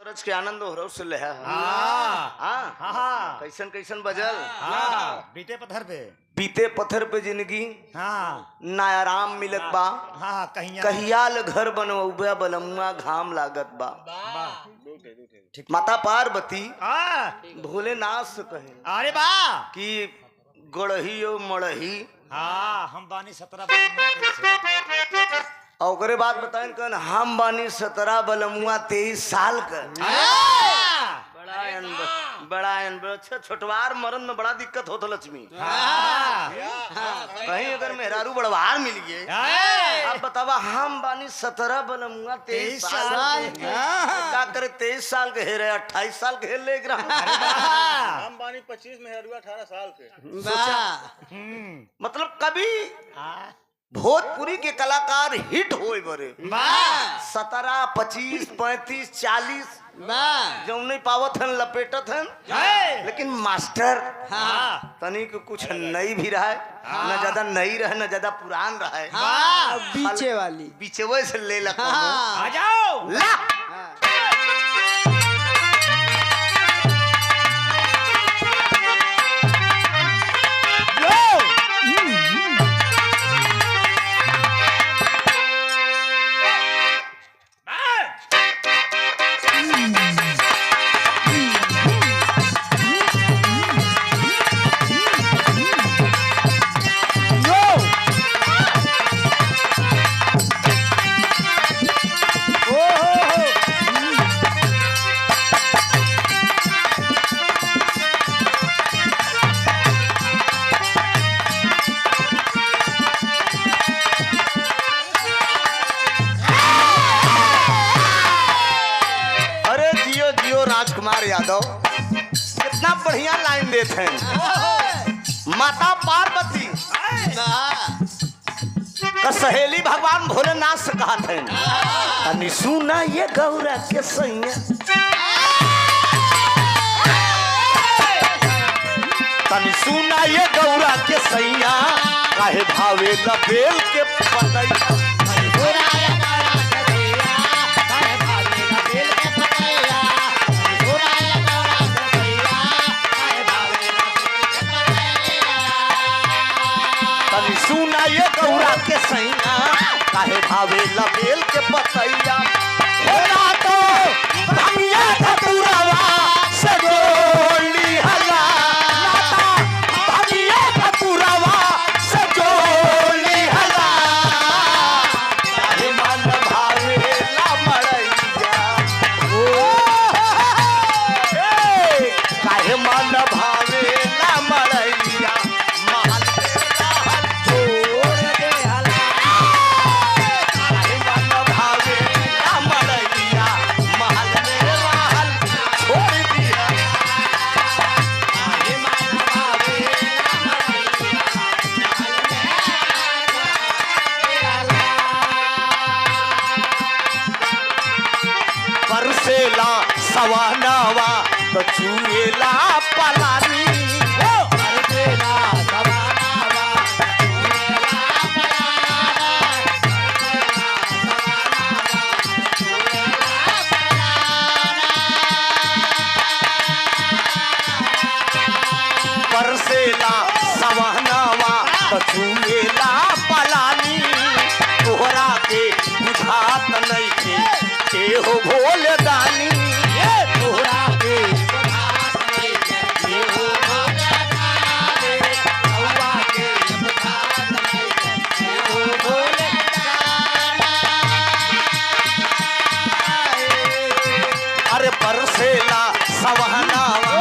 रच के आनंद हो रहा से ले कैसन कैसन बजल बीते पत्थर पे बीते पत्थर पे जिंदगी हाँ ना आराम मिलत बा हाँ कहियाल घर बनवा बलमुआ घाम लागत बा माता पार्वती भोलेनाथ से कहे अरे बा कि गढ़ही ओ मड़ही हाँ हम बानी 17 और ओकरे बाद बताएं कन हम बानी 17 बलमुआ 23 साल का बड़ा अच्छा छोटवार मरन में बड़ा दिक्कत होता लक्ष्मी कहीं अगर मेहरारू बड़वार मिल गए अब बतावा हम बानी 17 बलमुआ 23 साल क्या करे 23 साल के हेरे 28 साल के ले हम बानी 25 मेहरारू 18 साल के मतलब कभी भोजपुरी के कलाकार हिट होए बरे 17 25 35 40 जो नहीं पावत हन लपेटत हन लेकिन मास्टर तनी को कुछ नहीं भी रहा है न ज्यादा नई रहे न ज्यादा पुरान रहा है बीचे वाली बीचवे से ले लगा आ जाओ ला राजकुमार यादव कितना बढ़िया लाइन देते हैं माता पार्वती का सहेली भगवान भोलेनाथ से कहते हैं तनी सुना ये गौरा के सैया तनी सुना ये गौरा के सैया काहे भावे लबेल के पतैया सुना ये गौरा के सैया काहे भावे लबेल के पतैया होला तो भंगिया धतुरवा सजोली हला लाता भंगिया धतुरवा सजोली हला काहे मन भावे ला मड़ैया ओ काहे मन भावे ला मड़ैया परसेला सवानावा तो चुएला पलानी परसेला सवानावा परसेला सवानावा तो चुएला पलानी तोहरा के बुझात नहीं के हो भोले दानी तोहरा के अरे परसेला सवहनावा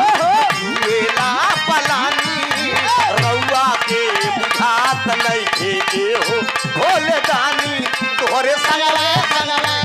वेला पलानी रउआ के बुझात नहीं के हो भोले दानी तोहरे संगवा